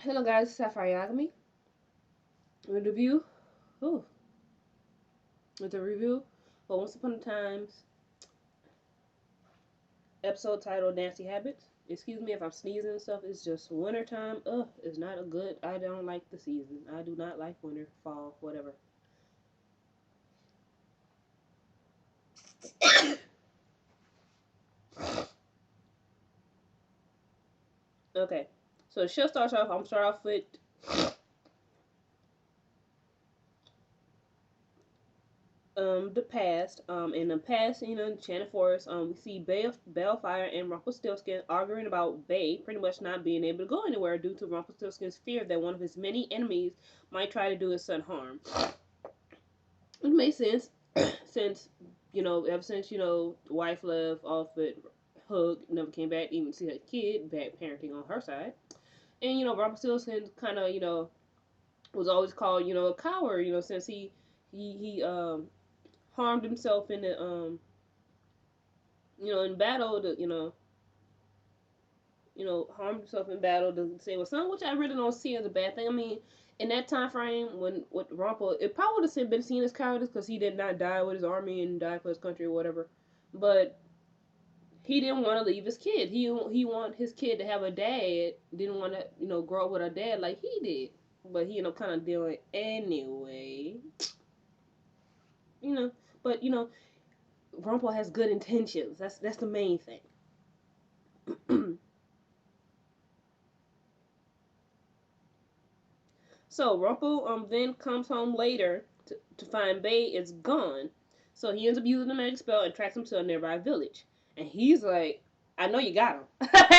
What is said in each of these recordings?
Hello guys, it's Sapphire Yagami with a review. Ooh, with a review for Once Upon a Time's episode titled Nasty Habits. Excuse me if I'm sneezing and stuff. It's just winter time. Ugh, it's not a good. I don't like the season. I do not like winter, fall, whatever. Okay, so the show starts off. I'm gonna start off with the past. In the past, Enchanted Forest, we see Bellfire and Rumpelstiltskin arguing about Bay pretty much not being able to go anywhere due to Rumpelstiltskin's fear that one of his many enemies might try to do his son harm. It makes sense since ever since the wife left off with Hook, never came back to even see her kid, bad parenting on her side. And Rumpelstiltskin kind of was always called a coward, since he harmed himself in the in battle to harmed himself in battle to save his son, which I really don't see as a bad thing. I mean, in that time frame when with Rumpel, it probably would have been seen as cowardice because he did not die with his army and die for his country or whatever. But he didn't want to leave his kid. He wanted his kid to have a dad. Didn't want to grow up with a dad like he did. But he kind of doing it anyway. You know, but Rumpel has good intentions. That's the main thing. So Rumpel then comes home later to find Bay is gone. So he ends up using the magic spell and tracks him to a nearby village. And he's like, I know you got him.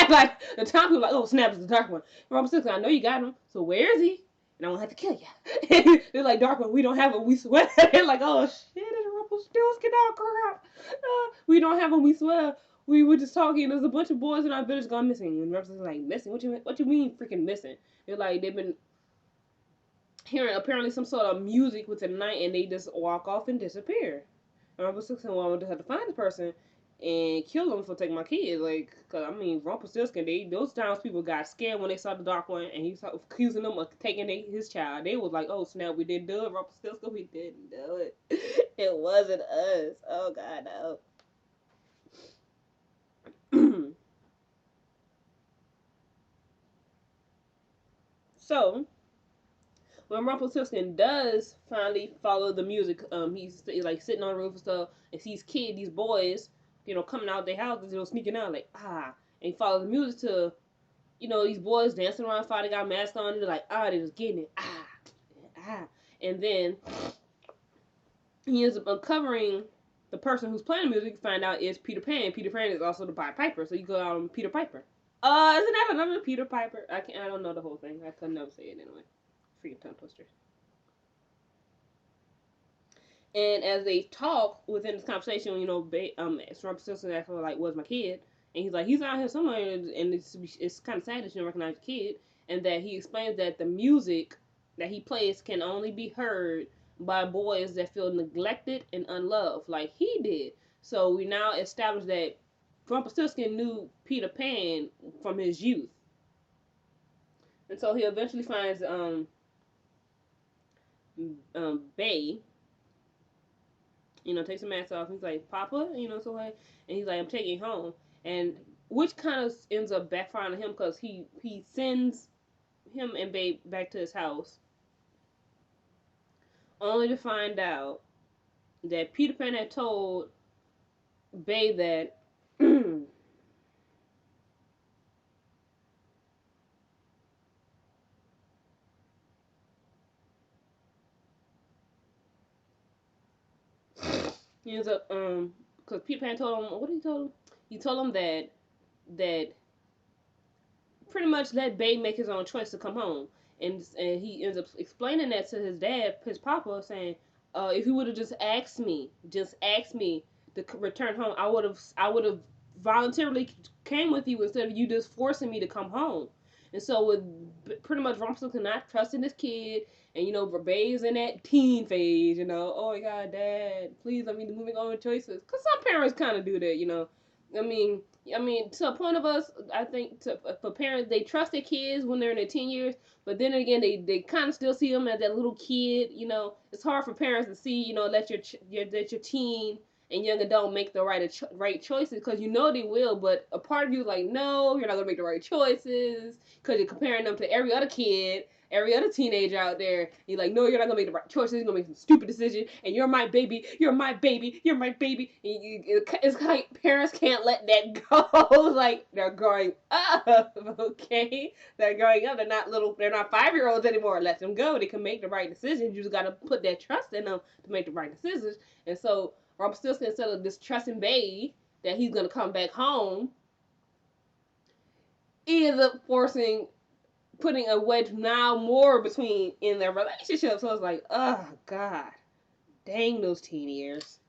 Like the time people like, oh snap, it's the Dark One. Rumpel says, I know you got him. So where is he? And I'm gonna have to kill you. They're like, Dark One, we don't have him. We swear. They're like, oh shit, it's Rumpelstiltskin, oh crap. We don't have him. We swear. We were just talking. There's a bunch of boys in our village gone missing. And Rumpel's like, missing? What you mean freaking missing? They're like, they've been hearing apparently some sort of music within the night, and they just walk off and disappear. And Rumpelstiltskin wanted to have to find the person and kill them for taking my kid. Like, cause I mean, Rumpelstiltskin, those times people got scared when they saw the Dark One, and he was accusing them of taking his child. They was like, "Oh snap, we didn't do it, Rumpelstiltskin, we didn't do it. It wasn't us. Oh God, no." So when Rumpelstiltskin does finally follow the music, he's like sitting on the roof and stuff, and sees these boys, coming out their houses, sneaking out like and he follows the music to, these boys dancing around, fire, they got masks on, and they're like they just getting it, and then he ends up uncovering the person who's playing the music. Find out is Peter Pan. Peter Pan is also the Pied Piper, so you go out on Peter Piper. Isn't that another Peter Piper? I don't know the whole thing. I could never say it anyway. Freaking tongue twister. And as they talk within this conversation, Storm Simpson asked her like, "Where's my kid?" And he's like, "He's out here somewhere," and it's kind of sad that you don't recognize the kid. And that he explains that the music that he plays can only be heard by boys that feel neglected and unloved, like he did. So we now establish that Rumpelstiltskin knew Peter Pan from his youth, and so he eventually finds Bay, takes the mask off. He's like, Papa, so like, and he's like, I'm taking you home, and which kind of ends up backfiring on him because he sends him and Babe back to his house, only to find out that Peter Pan had told Babe that he ends up because Peter Pan told him what did he tell him? He told him that pretty much let Babe make his own choice to come home. And he ends up explaining that to his dad, his papa, saying, if he would have just asked me to return home, I would have voluntarily came with you instead of you just forcing me to come home. And so with pretty much Rumpelstiltskin not trusting his kid, and Babe's in that teen phase, oh my God, Dad, please let me make my own choices. Cause some parents kind of do that. I mean, I mean, to a point of us, I think for parents, they trust their kids when they're in their teen years, but then again, they kind of still see them as that little kid. It's hard for parents to see, let your teen and young adult make the right choices because they will, but a part of you is like, no, you're not gonna make the right choices because you're comparing them to every other kid, every other teenager out there. You're like, no, you're not gonna make the right choices. You're gonna make some stupid decision, and you're my baby. You're my baby. You're my baby. It's like parents can't let that go. Like they're growing up, okay? They're growing up. They're not little. They're not 5-year-olds anymore. Let them go. They can make the right decisions. You just gotta put that trust in them to make the right decisions. And so Rumpelstiltskin, instead of this trusting baby that he's gonna come back home, ends up putting a wedge now more between in their relationship. So it's like, oh God, dang those teen years.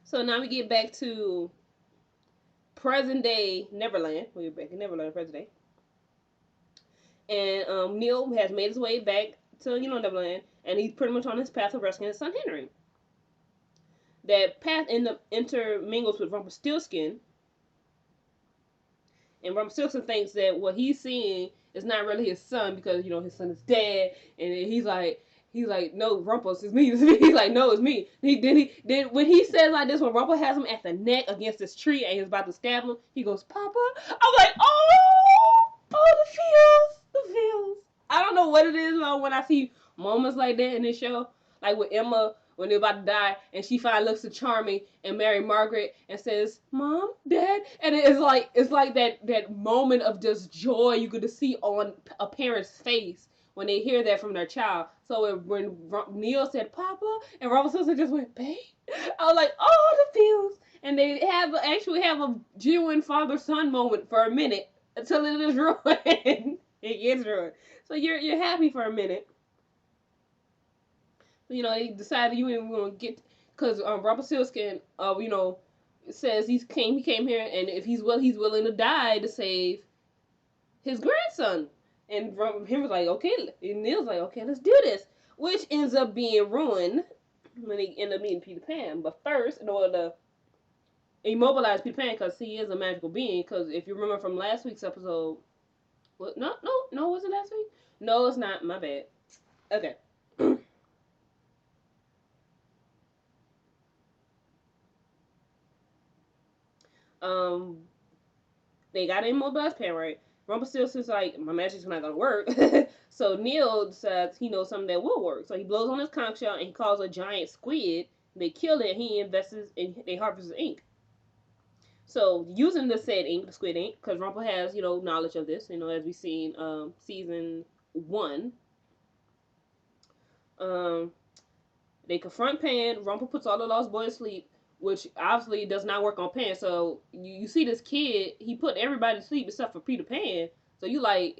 So now we get back to present day Neverland. We're back in Neverland, present day. And Neil has made his way back to Neverland, and he's pretty much on his path of rescuing his son Henry. That path intermingles with Rumpelstiltskin, and Rumpelstiltskin thinks that what he's seeing is not really his son because his son is dead, and he's like, no, Rumpus, it's me. He's like, no, it's me. Then when he says like this, when Rumpel has him at the neck against this tree and he's about to stab him, he goes, Papa. I'm like, the feels. I don't know what it is though when I see moments like that in this show, like with Emma when they're about to die, and she finally looks at Charming and Mary Margaret and says, "Mom, Dad," and it's like that moment of just joy you get to see on a parent's face when they hear that from their child. So when Neil said "Papa" and Robert Simpson just went "Babe," I was like, "Oh, the feels." And they actually have a genuine father son moment for a minute until it is ruined. It gets ruined. So you're happy for a minute. They decided you ain't gonna get because Rumpelstiltskin, says he came here, and if he's willing to die to save his grandson. And him was like, okay, and Neil's like, okay, let's do this, which ends up being ruined when they end up meeting Peter Pan. But first, in order to immobilize Peter Pan, because he is a magical being, because if you remember from last week's episode, what? No, was it last week? No, it's not. My bad. Okay. um, they got to immobilize Pan, right? Rumpelstiltskin's like, my magic's not gonna work. So Neil decides he knows something that will work. So he blows on his conch shell and he calls a giant squid. They kill it and he invests in they harvest ink. So using the said ink, the squid ink, because Rumpel has, knowledge of this, as we've seen season 1. Um, they confront Pan. Rumpel puts all the lost boys to sleep, which obviously does not work on Pan. So you see this kid, he put everybody to sleep except for Peter Pan. So you like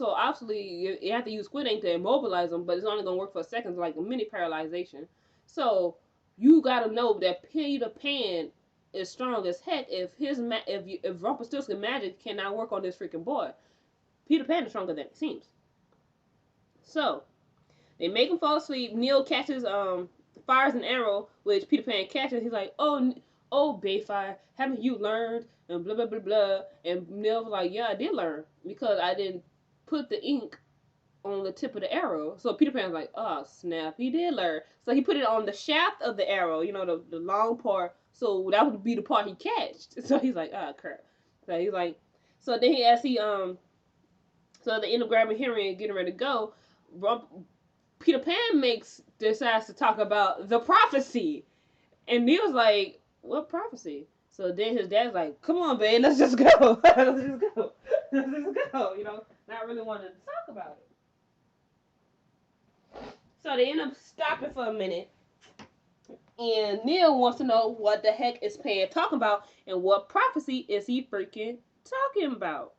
obviously you have to use Squid Ink to immobilize them, but it's only gonna work for a second, like a mini paralyzation. So you gotta know that Peter Pan is strong as heck. If Rumpelstiltskin magic cannot work on this freaking boy, Peter Pan is stronger than it seems. So they make him fall asleep. Neil catches fires an arrow, which Peter Pan catches. He's like, oh, Bayfire, haven't you learned? And blah blah blah blah. And Neil was like, yeah, I did learn because I didn't put the ink on the tip of the arrow. So Peter Pan's like, oh snap, he did learn. So he put it on the shaft of the arrow, the long part. So that would be the part he catched. So he's like, ah, crap. So he's like, so then as so the end of grabbing Henry and getting ready to go, Peter Pan decides to talk about the prophecy, and Neil's like, "What prophecy?" So then his dad's like, "Come on, babe, let's just go, let's just go, let's just go." Not really wanting to talk about it. So they end up stopping for a minute, and Neil wants to know what the heck is Pan talking about, and what prophecy is he freaking talking about?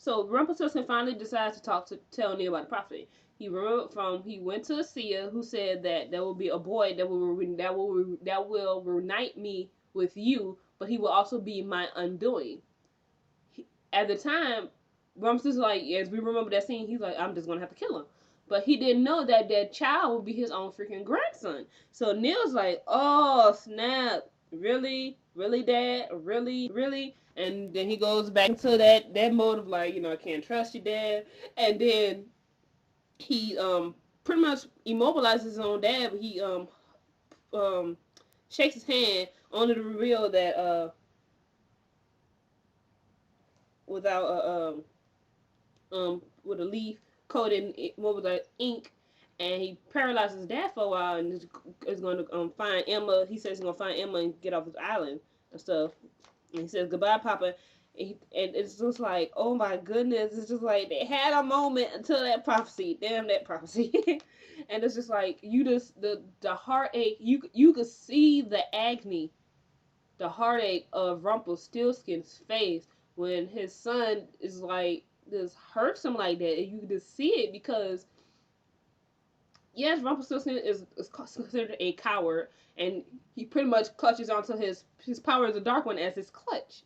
So Rumpelstiltskin finally decides to tell Neil about the prophecy. He went to a seer who said that there will be a boy that will reunite me with you, but he will also be my undoing. At the time, Rumster's like, as we remember that scene, he's like, I'm just gonna have to kill him. But he didn't know that that child would be his own freaking grandson. So Neil's like, oh snap, really, really, Dad, really. And then he goes back into that mode of like, I can't trust you, Dad. And then he pretty much immobilizes his own dad, but he um shakes his hand only to reveal that without with a leaf coated in what was that ink, and he paralyzes his dad for a while and is going to find Emma. He says he's going to find Emma and get off his island and stuff. And he says goodbye, Papa. And it's just like, oh my goodness, it's just like they had a moment until that prophecy. Damn that prophecy. And it's just like you just the heartache. You could see the agony, the heartache of Rumpelstiltskin's face when his son is like this hurts him like that, and you can just see it because yes, Rumpelstiltskin is considered a coward, and he pretty much clutches onto his power as a Dark One as his clutch.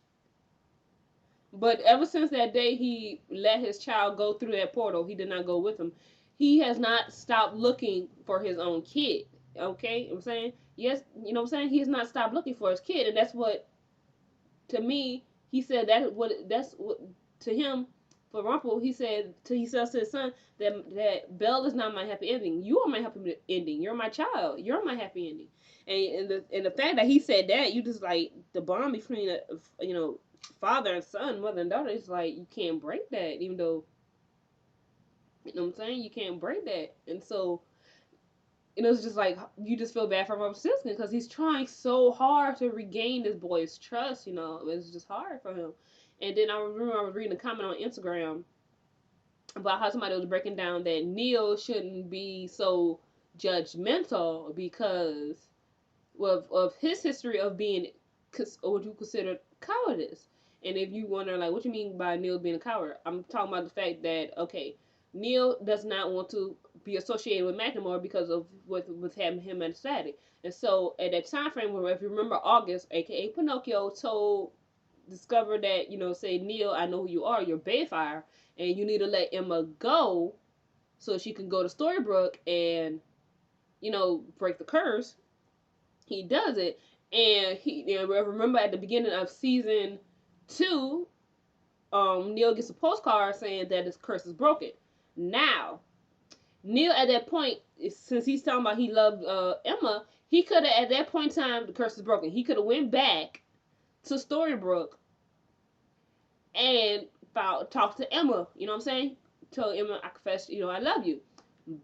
But ever since that day he let his child go through that portal, he did not go with him. He has not stopped looking for his own kid. Okay, you know what I'm saying? Yes, you know what I'm saying? He has not stopped looking for his kid, and that's what, to me, he said that's what to him, for Rumple, he says to his son that Belle is not my happy ending. You are my happy ending. You're my child. You're my happy ending. And the fact that he said that, you just like the bond between father and son, mother and daughter, is like you can't break that, even though you know what I'm saying, you can't break that. And so it's just like you just feel bad for Robert Simpson because he's trying so hard to regain this boy's trust. It's just hard for him. And then I remember I was reading a comment on Instagram about how somebody was breaking down that Neil shouldn't be so judgmental because of his history of being what you consider cowardice. And if you wonder, like, what you mean by Neil being a coward, I'm talking about the fact that, okay, Neil does not want to be associated with McLemore because of with having him and Sadie. And so at that time frame, where if you remember August, aka Pinocchio, discovered that, say, Neil, I know who you are, you're Bayfire, and you need to let Emma go so she can go to Storybrooke and, break the curse. He does it, and remember at the beginning of season 2, Neil gets a postcard saying that his curse is broken. Now, Neil at that point, since he's talking about he loved Emma, he could have at that point in time the curse is broken. He could have went back to Storybrooke and talked to Emma. You know what I'm saying? Told Emma, I confess, I love you.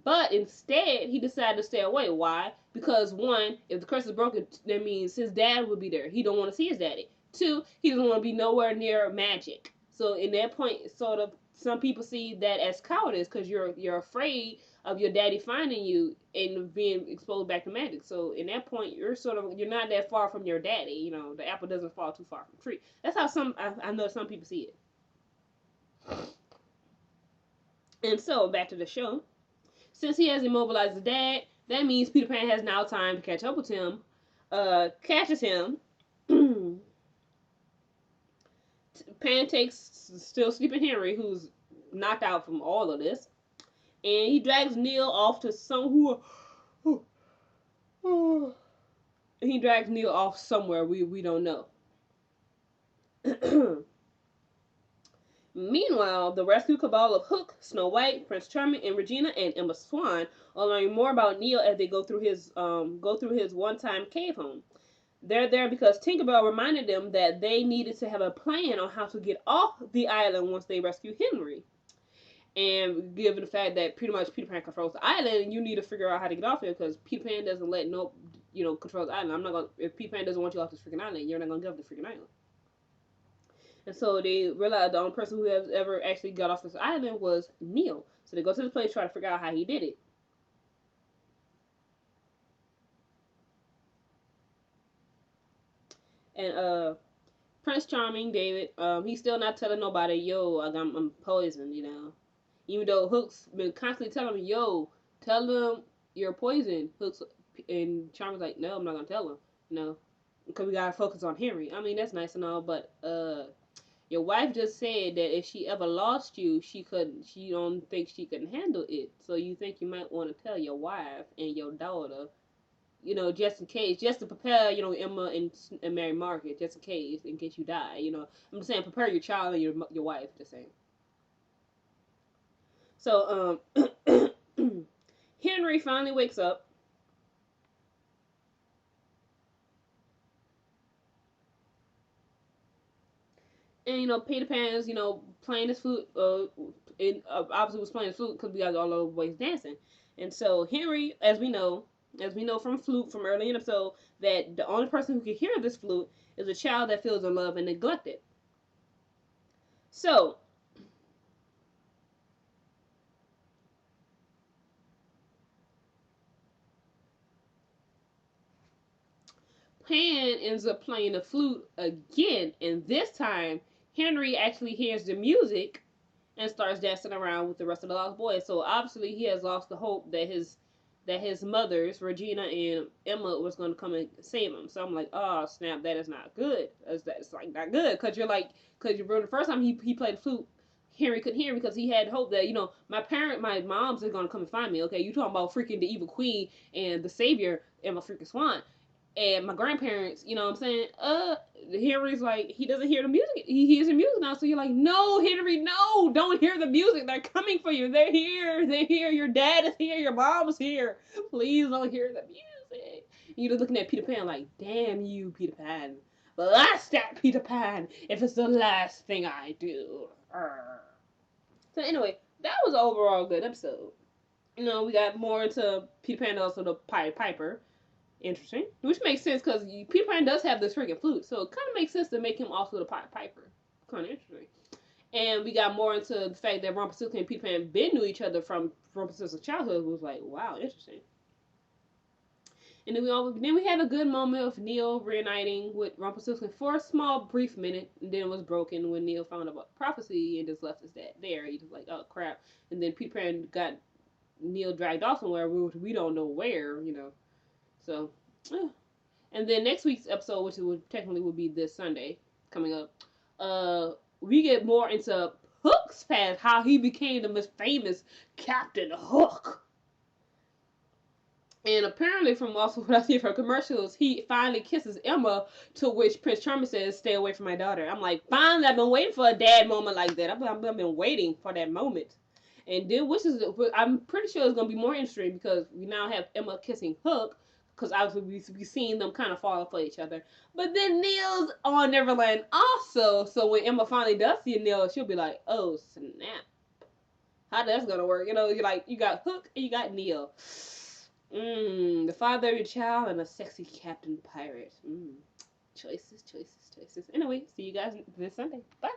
But instead, he decided to stay away. Why? Because one, if the curse is broken, that means his dad would be there. He don't want to see his daddy. Two, he doesn't want to be nowhere near magic. So in that point, sort of, some people see that as cowardice because you're afraid of your daddy finding you and being exposed back to magic. So in that point, you're not that far from your daddy. The apple doesn't fall too far from the tree. That's how I know some people see it. And so back to the show. Since he has immobilized his dad, that means Peter Pan has now time to catch up with him. Catches him. Pan takes still sleeping Henry, who's knocked out from all of this, and he drags Neil off to he drags Neil off somewhere we don't know. Meanwhile, the rescue cabal of Hook, Snow White, Prince Charming, and Regina and Emma Swan are learning more about Neil as they go through his one-time cave home. They're there because Tinkerbell reminded them that they needed to have a plan on how to get off the island once they rescue Henry. And given the fact that pretty much Peter Pan controls the island, you need to figure out how to get off here because Peter Pan doesn't let control the island. If Peter Pan doesn't want you off this freaking island, you're not gonna get off the freaking island. And so they realized the only person who has ever actually got off this island was Neil. So they go to the place, try to figure out how he did it. And Prince Charming, David, he's still not telling nobody, yo, I'm poisoned, Even though Hook's been constantly telling him, yo, tell them you're poisoned. And Charming's like, no, I'm not gonna tell him, because we gotta focus on Henry. I mean, that's nice and all, but Your wife just said that if she ever lost you, she don't think she can handle it. So you think you might want to tell your wife and your daughter, just in case, just to prepare, Emma and Mary Margaret, just in case you die. I'm just saying, prepare your child and your wife. Just saying. So Henry finally wakes up. And Peter Pan's playing his flute. Obviously was playing his flute because we got all those boys dancing. And so Henry, as we know from flute from early in the episode, that the only person who can hear this flute is a child that feels unloved and neglected. So Pan ends up playing the flute again, and this time Henry actually hears the music and starts dancing around with the rest of the lost boys. So obviously he has lost the hope that his mothers, Regina and Emma, was going to come and save him. So I'm like, oh snap, that is not good. That's like not good because because the first time he played the flute, Henry couldn't hear because he had hope that my mom's are going to come and find me. Okay, you talking about freaking the evil queen and the savior and my freaking swan. And my grandparents, you know what I'm saying? Henry's like, he doesn't hear the music. He hears the music now. So you're like, no, Henry, no, don't hear the music. They're coming for you. They're here. They're here. Your dad is here. Your mom's here. Please don't hear the music. You're just looking at Peter Pan like, damn you, Peter Pan. Blast that Peter Pan if it's the last thing I do. So anyway, that was an overall good episode. We got more into Peter Pan, also the Pied Piper. Interesting. Which makes sense because Peter Pan does have this freaking flute, so it kind of makes sense to make him also the Pied Piper. Kind of interesting. And we got more into the fact that Rumpelstiltskin and Peter Pan been knew each other from Rumpelstiltskin's childhood. It was like, wow, interesting. And then we had a good moment of Neil reuniting with Rumpelstiltskin for a small, brief minute, and then it was broken when Neil found out about prophecy and just left his dad there. He was like, oh crap. And then Peter Pan got Neil dragged off somewhere, we don't know where. So, and then next week's episode, which would technically be this Sunday coming up, we get more into Hook's past, how he became the most famous Captain Hook. And apparently, from also what I see from commercials, he finally kisses Emma, to which Prince Charming says, "Stay away from my daughter." I'm like, finally, I've been waiting for a dad moment like that. I've been waiting for that moment. And then, I'm pretty sure it's going to be more interesting because we now have Emma kissing Hook, because obviously we've seen them kind of fall for each other. But then Neil's on Neverland also, so when Emma finally does see Neil, she'll be like, oh, snap. How that's going to work? You're like, you got Hook and you got Neil. The father of your child and a sexy captain pirate. Choices, choices, choices. Anyway, see you guys this Sunday. Bye.